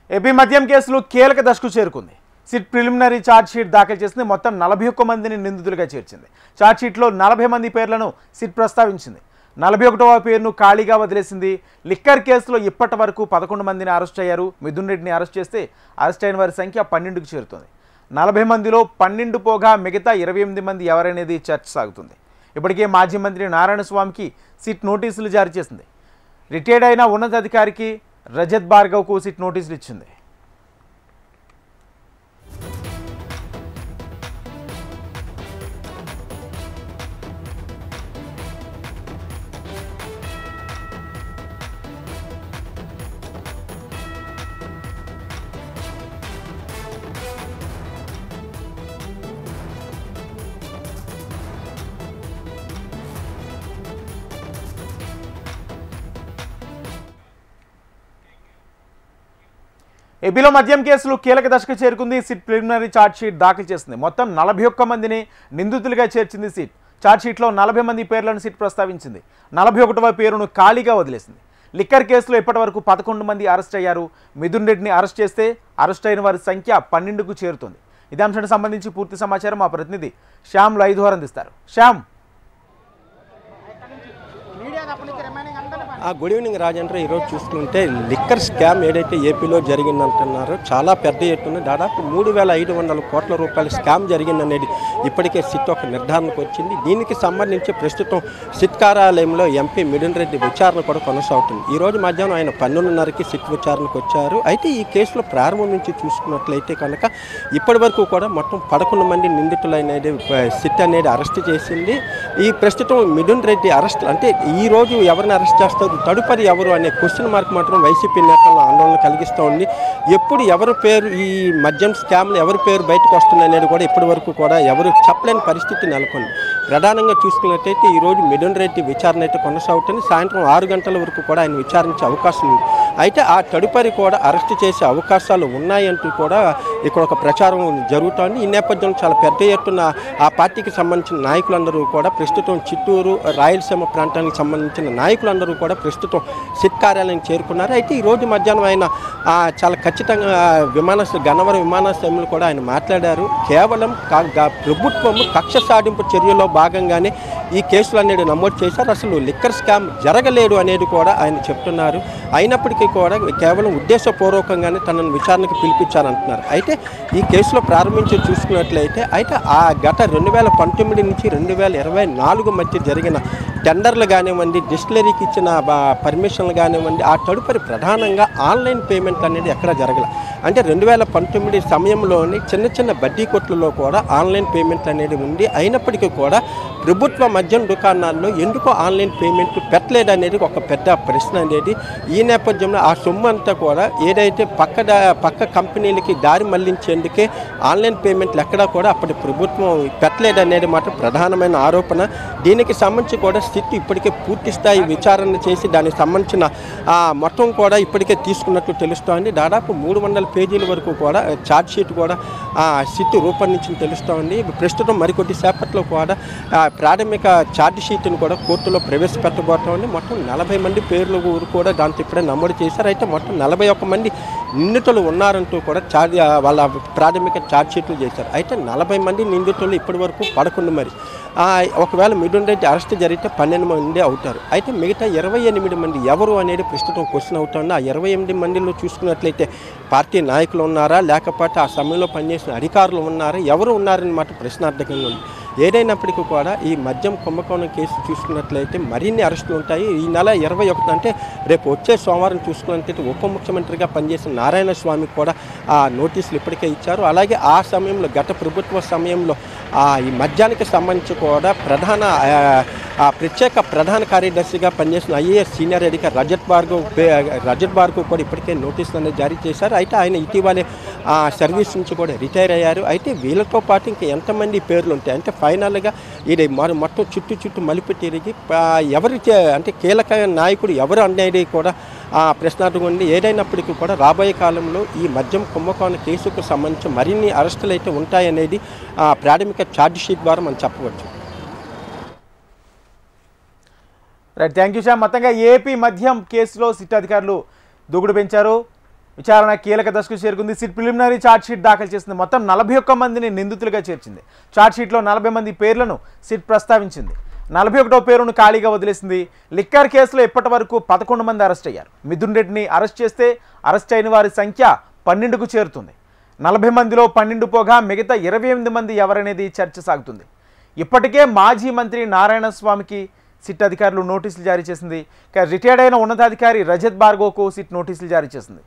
AP మద్యం కేసులో కీలక దశకు చేరుకుంది. సిట్ ప్రిలిమినరీ ఛార్జ్ షీట్ దాఖలు చేసింది. మొత్తం 41 మందిని నిందితులుగా చేర్చింది. ఛార్జ్ షీట్లో 40 మంది పేర్లను సిట్ ప్రస్తావించింది. 41వ పేరును ఖాళీగా వదిలేసింది. లిక్కర్ కేసులో ఇప్పటి వరకు 11 మందిని అరెస్ట్ అయ్యారు. మిథున్ రెడ్డిని అరెస్ట్ చేస్తే అరెస్ట్ అయిన వారి సంఖ్య 12కు చేరుతుంది. 40 మందిలో 12 పోగా మిగతా 28 మంది ఎవరనేది చర్చ సాగుతుంది. ఇప్పటికే మాజీ మంత్రి నారాయణస్వామికి సిట్ నోటీసులు జారీ చేసింది. రిటైర్డ్ అయిన ఉన్నతాధికారికి రజత్ భార్గవ్కు సిట్ నోటీసులు ఇచ్చింది. ఏపీలో మద్యం కేసులు కీలక దశకు చేరుకుంది. సిట్ ప్రిలిమినరీ ఛార్జ్ షీట్ దాఖలు చేసింది. మొత్తం 41 మందిని నిందితులుగా చేర్చింది సిట్. ఛార్జ్ షీట్లో 40 మంది పేర్లను సిట్ ప్రస్తావించింది. 41వ పేరును ఖాళీగా వదిలేసింది. లిక్కర్ కేసులో ఇప్పటి వరకు 11 మంది అరెస్ట్ అయ్యారు. మిథున్ రెడ్డిని అరెస్ట్ చేస్తే అరెస్ట్ అయిన వారి సంఖ్య 12కు చేరుతుంది. ఇదే అంశానికి సంబంధించి పూర్తి సమాచారం మా ప్రతినిధి శ్యామ్ లైవ్ ద్వారా అందిస్తారు. శ్యామ్. Good evening Rajendra. ఈరోజు చూసుకుంటే లిక్కర్ స్కామ్ ఏదైతే ఏపీలో జరిగిందంటున్నారో చాలా పెద్ద ఎత్తున దాదాపు 3,500 కోట్ల రూపాయల స్కామ్ జరిగిందనేది ఇప్పటికే సిట్ ఒక నిర్ధారణకు వచ్చింది. దీనికి సంబంధించి ప్రస్తుతం సిట్ కార్యాలయంలో ఎంపీ మిథున్ రెడ్డి విచారణ కూడా కొనసాగుతుంది. ఈరోజు మధ్యాహ్నం ఆయన 12:30కి సిట్ విచారణకు వచ్చారు. అయితే ఈ కేసులో ప్రారంభం నుంచి చూసుకున్నట్లయితే కనుక ఇప్పటి వరకు కూడా మొత్తం 11 మంది నిందితులు అనేది సిట్ అనేది అరెస్ట్ చేసింది. ఈ ప్రస్తుతం మిథున్ రెడ్డి అరెస్ట్ అంటే ఈ రోజు ఎవరిని అరెస్ట్ చేస్తారు, తదుపరి ఎవరు అనే క్వశ్చన్ మార్క్ మాత్రం వైసీపీ నేతలను ఆందోళన కలిగిస్తూ ఉంది. ఎప్పుడు ఎవరి పేరు ఈ మద్యం స్కామ్లో ఎవరి పేరు బయటకు వస్తుంది అనేది కూడా ఇప్పటి వరకు కూడా ఎవరు చెప్పలేని పరిస్థితి నెలకొంది. ప్రధానంగా చూసుకున్నట్టయితే ఈరోజు మిథున్ రెడ్డి విచారణ అయితే కొనసాగుతుంది. సాయంత్రం 6 గంటల వరకు కూడా ఆయన విచారించే అవకాశం ఉంది. అయితే ఆ తదుపరి కూడా అరెస్ట్ చేసే అవకాశాలు ఉన్నాయంటూ కూడా ఇక్కడ ఒక ప్రచారం జరుగుతోంది. ఈ నేపథ్యంలో చాలా పెద్ద ఎత్తున ఆ పార్టీకి సంబంధించిన నాయకులందరూ కూడా ప్రస్తుతం చిత్తూరు, రాయలసీమ ప్రాంతానికి సంబంధించిన నాయకులందరూ కూడా ప్రస్తుతం సిట్ కార్యాలయం చేరుకున్నారు. అయితే ఈరోజు మధ్యాహ్నం ఆయన చాలా ఖచ్చితంగా గన్నవరం విమానాశ్రయంలో కూడా ఆయన మాట్లాడారు. కేవలం ప్రభుత్వం కక్ష సాధింపు చర్యలో భాగంగానే ఈ కేసులు అనేది నమోదు చేశారు. అసలు లిక్కర్ స్కామ్ జరగలేదు అనేది కూడా ఆయన చెప్తున్నారు. అయినప్పటికీ కూడా కేవలం ఉద్దేశపూర్వకంగానే తనను విచారణకు పిలిపించారంటున్నారు. అయితే ఈ కేసులో ప్రారంభించి చూసుకున్నట్లయితే అయితే ఆ గత 2019 నుంచి 2024 మధ్య జరిగిన టెండర్లు కానివ్వండి, డిస్టిలరీకి ఇచ్చిన పర్మిషన్లు కానివ్వండి, ఆ తదుపరి ప్రధానంగా ఆన్లైన్ పేమెంట్ అనేది ఎక్కడ జరగల. అంటే 2019 సమయంలోని చిన్న చిన్న బడ్డీ కొట్లలో కూడా ఆన్లైన్ పేమెంట్ అనేది ఉంది. అయినప్పటికీ కూడా ప్రభుత్వ మద్యం దుకాణాల్లో ఎందుకు ఆన్లైన్ పేమెంట్ పెట్టలేదనేది ఒక పెద్ద ప్రశ్న అనేది. ఈ నేపథ్యంలో ఆ సొమ్ము అంతా కూడా ఏదైతే పక్క కంపెనీలకి దారి మళ్లించేందుకే ఆన్లైన్ పేమెంట్లు ఎక్కడా కూడా అప్పటి ప్రభుత్వం పెట్టలేదనేది మాత్రం ప్రధానమైన ఆరోపణ. దీనికి సంబంధించి కూడా సిట్ ఇప్పటికే పూర్తి స్థాయి విచారణ చేసి దానికి సంబంధించిన మొత్తం కూడా ఇప్పటికే తీసుకున్నట్లు తెలుస్తోంది. దాదాపు 300 పేజీల వరకు కూడా ఛార్జ్ షీట్ కూడా సిట్ రూపొందించింది తెలుస్తోంది. ప్రస్తుతం మరికొద్ది సేపట్లో కూడా ప్రాథమిక ఛార్జ్ షీట్ను కూడా కోర్టులో ప్రవేశపెట్టబోతోంది. మొత్తం 40 మంది పేర్లు కూడా దాంతో ఇప్పుడే నమోదు చేశారు. అయితే మొత్తం 41 మంది నిందితులు ఉన్నారంటూ కూడా వాళ్ళ ప్రాథమిక ఛార్జ్ షీట్లు చేశారు. అయితే 40 మంది నిందితులు ఇప్పటి వరకు 11 మరి. ఒకవేళ మిథున్ రెడ్డి అరెస్ట్ జరిగితే 12 మంది అవుతారు. అయితే మిగతా 28 మంది ఎవరు అనేది ప్రస్తుతం క్వశ్చన్ అవుతుంది. ఆ 28 మందిలో చూసుకున్నట్లయితే పార్టీ నాయకులు ఉన్నారా, లేకపోతే ఆ సమయంలో పనిచేసిన అధికారులు ఉన్నారా, ఎవరు ఉన్నారని మాట ప్రశ్నార్థకంగా ఉంది. ఏదైనప్పటికీ కూడా ఈ మద్యం కుంభకోణం కేసు చూసుకున్నట్లయితే మరిన్ని అరెస్టులు ఉంటాయి. ఈ నెల 21 అంటే రేపు వచ్చే సోమవారం చూసుకున్నట్లయితే ఉప ముఖ్యమంత్రిగా పనిచేసిన నారాయణస్వామికి కూడా నోటీసులు ఇప్పటికే ఇచ్చారు. అలాగే ఆ సమయంలో గత ప్రభుత్వ సమయంలో ఈ మద్యానికి సంబంధించి కూడా ప్రత్యేక ప్రధాన కార్యదర్శిగా పనిచేసిన ఐఏఎస్ సీనియర్ అధికారి రజత్ భార్గవ్ కూడా ఇప్పటికే నోటీసులు అనేది జారీ చేశారు. అయితే ఆయన ఇటీవలే సర్వీస్ నుంచి కూడా రిటైర్ అయ్యారు. అయితే వీళ్ళతో పాటు ఇంకా ఎంతమంది పేర్లు ఉంటాయి అంటే ఫైనల్గా ఇది మొత్తం చుట్టూ మలిపి తిరిగి అంటే కీలక నాయకుడు ఎవరు అనేది కూడా ప్రశ్నార్థంగా ఉంది. ఏదైనప్పటికీ కూడా రాబోయే కాలంలో ఈ మద్యం కుంభకోణ కేసుకు సంబంధించి మరిన్ని అరెస్టులు అయితే ఉంటాయనేది ప్రాథమిక ఛార్జ్ షీట్ ద్వారా మనం చెప్పవచ్చు. Right, thank you Shyam. మొత్తంగా ఏపీ మద్యం కేసులో సిట్ అధికారులు దూకుడు పెంచారు. విచారణ కీలక దశకు చేరుకుంది. సిట్ ప్రిలిమినరీ ఛార్జ్షీట్ దాఖలు చేసింది. మొత్తం 41 మందిని నిందితులుగా చేర్చింది. ఛార్జ్షీట్లో 40 మంది పేర్లను సిట్ ప్రస్తావించింది. 41వ పేరును ఖాళీగా వదిలేసింది. లిక్కర్ కేసులో ఇప్పటి వరకు 11 మంది అరెస్ట్ అయ్యారు. మిథున్ రెడ్డిని అరెస్ట్ చేస్తే అరెస్ట్ అయిన వారి సంఖ్య 12కు చేరుతుంది. 40 మందిలో 12 పోగా మిగతా 28 మంది ఎవరనేది చర్చ సాగుతుంది. ఇప్పటికే మాజీ మంత్రి నారాయణ స్వామికి సిట్ అధికారులు నోటీసులు జారీ చేసింది. రిటైర్డ్ అయిన ఉన్నతాధికారి రజత్ భార్గవ్కు సిట్ నోటీసులు జారీ చేసింది.